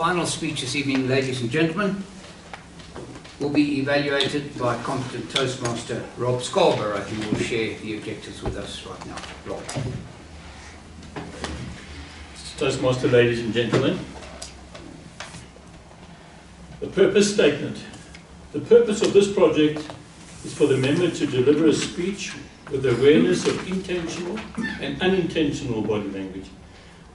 Final speech this evening, ladies and gentlemen, will be evaluated by competent Toastmaster Rob Scarborough, who will share the objectives with us right now. Rob. Toastmaster, ladies and gentlemen. The purpose statement. The purpose of this project is for the member to deliver a speech with awareness of intentional and unintentional body language,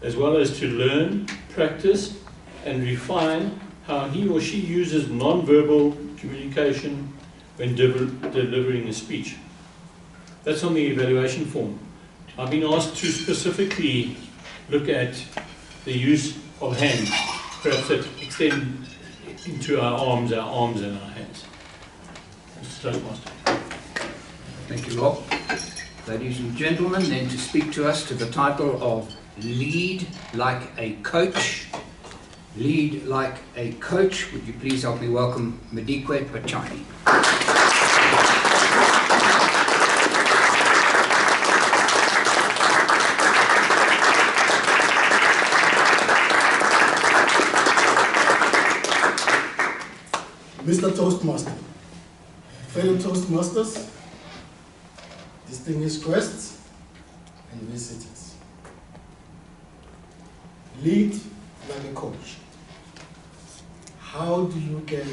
as well as to learn, practice, and refine how he or she uses non-verbal communication when delivering a speech. That's on the evaluation form. I've been asked to specifically look at the use of hands, perhaps that extend into our arms and our hands. Mr. Toastmaster. Thank you, Rob. Ladies and gentlemen, then to speak to us to the title of Lead Like a Coach. Lead Like a Coach. Would you please help me welcome Modikoe Patjane. Mr. Toastmaster, fellow Toastmasters, distinguished guests, and visitors. Lead like a coach. How do you get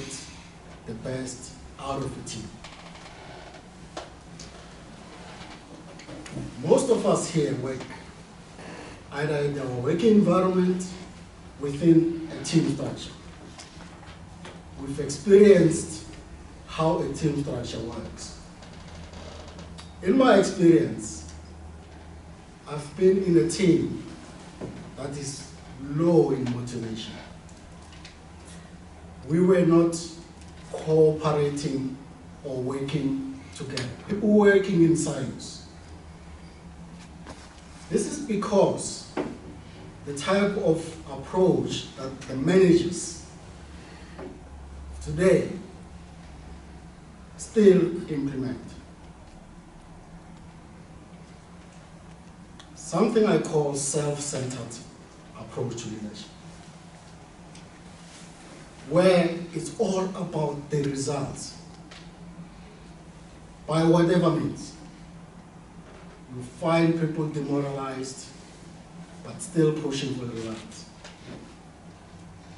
the best out of a team? Most of us here work either in our working environment, within a team structure. We've experienced how a team structure works. In my experience, I've been in a team that is low in motivation. We were not cooperating or working together. People working in silos. This is because the type of approach that the managers today still implement. Something I call self-centered approach to leadership, where it's all about the results by whatever means. You find people demoralized but still pushing for the results.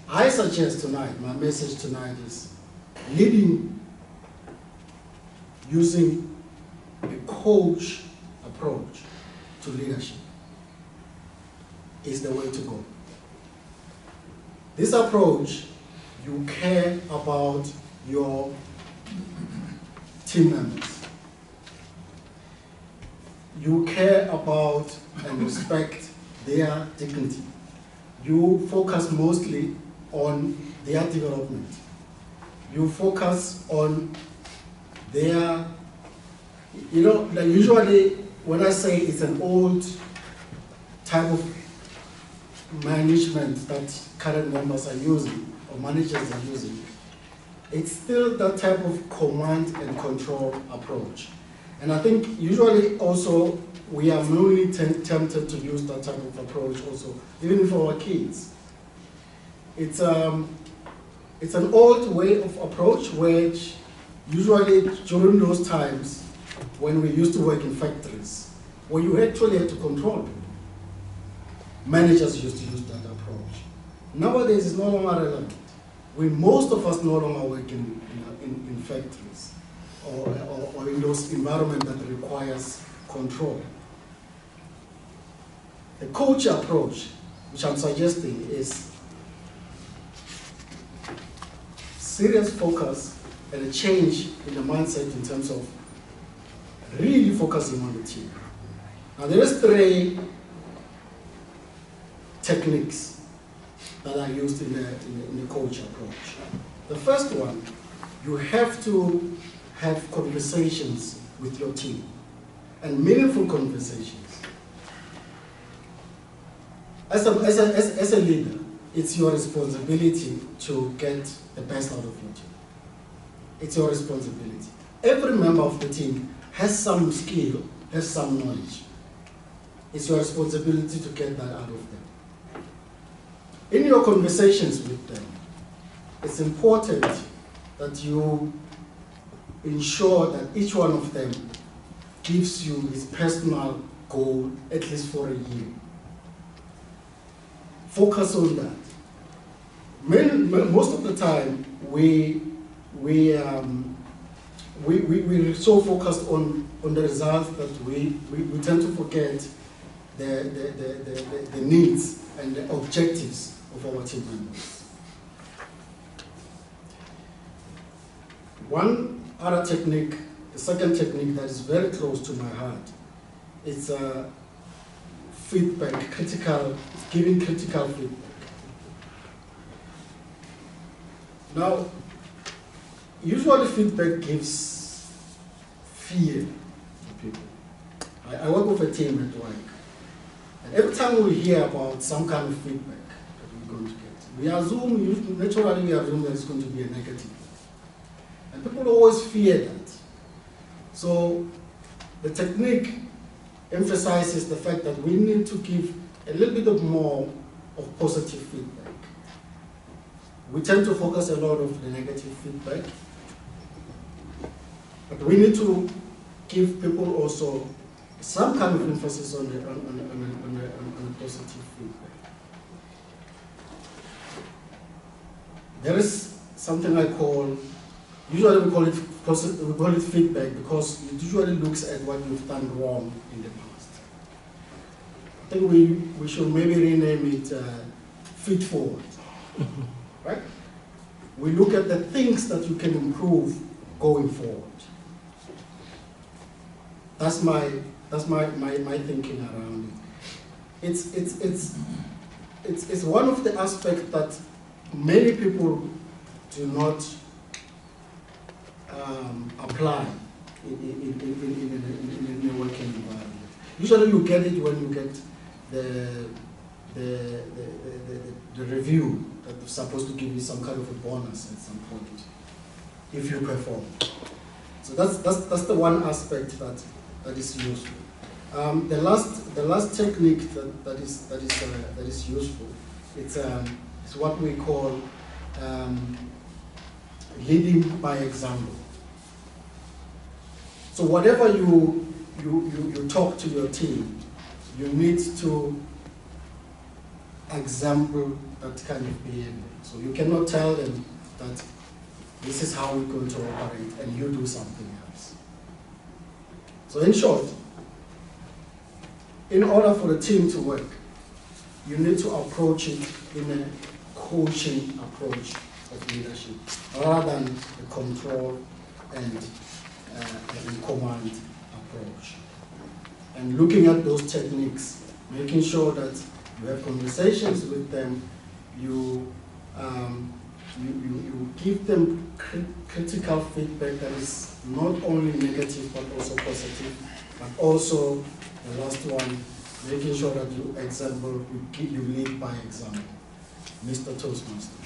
I suggest tonight, my message tonight is leading using a coach approach to leadership is the way to go. This approach, you care about your team members. You care about and respect their dignity. You focus mostly on their development. You focus on their, like usually when I say it's an old type of management that current members are using, or managers are using, it's still that type of command and control approach. And I think usually also we are mainly tempted to use that type of approach also, even for our kids. It's an old way of approach which usually during those times when we used to work in factories, where you actually had to control people. Managers used to use that approach. Nowadays it's no longer relevant. Most of us no longer work in factories or in those environments that requires control. The coach approach, which I'm suggesting, is serious focus and a change in the mindset in terms of really focusing on the team. Now there is 3 techniques that are used in the coach approach. The first one, you have to have conversations with your team, and meaningful conversations. As a leader, it's your responsibility to get the best out of your team. It's your responsibility. Every member of the team has some skill, has some knowledge. It's your responsibility to get that out of them. in your conversations with them, it's important that you ensure that each one of them gives you his personal goal, at least for a year. Focus on that. Most of the time, we're so focused on the results that we tend to forget the needs and the objectives of our team members. One other technique, the second technique that is very close to my heart, is feedback, giving critical feedback. Now, usually feedback gives fear to people. I work with a team at work, and every time we hear about some kind of feedback that we're going to get, naturally we assume that it's going to be a negative. And people always fear that. So the technique emphasizes the fact that we need to give a little bit more of positive feedback. We tend to focus a lot on the negative feedback, but we need to give people also some kind of emphasis on the positive feedback. There is something I call, usually we call it feedback because it usually looks at what you've done wrong in the past. I think we should maybe rename it feed forward. Right? We look at the things that you can improve going forward. That's my thinking around it. It's one of the aspects that many people do not apply in a working environment. Usually you get it when you get the review that is supposed to give you some kind of a bonus at some point if you perform. So that's the one aspect that is useful. The last technique that is useful, it's what we call leading by example. So whatever you talk to your team, you need to example that kind of behavior. So you cannot tell them that this is how we're going to operate and you do something else. So in short, in order for the team to work, you need to approach it in a coaching approach of leadership rather than the control and command approach. And looking at those techniques, making sure that you have conversations with them, you give them critical feedback that is not only negative but also positive, but also the last one, making sure that you lead by example. Mr. Toastmaster.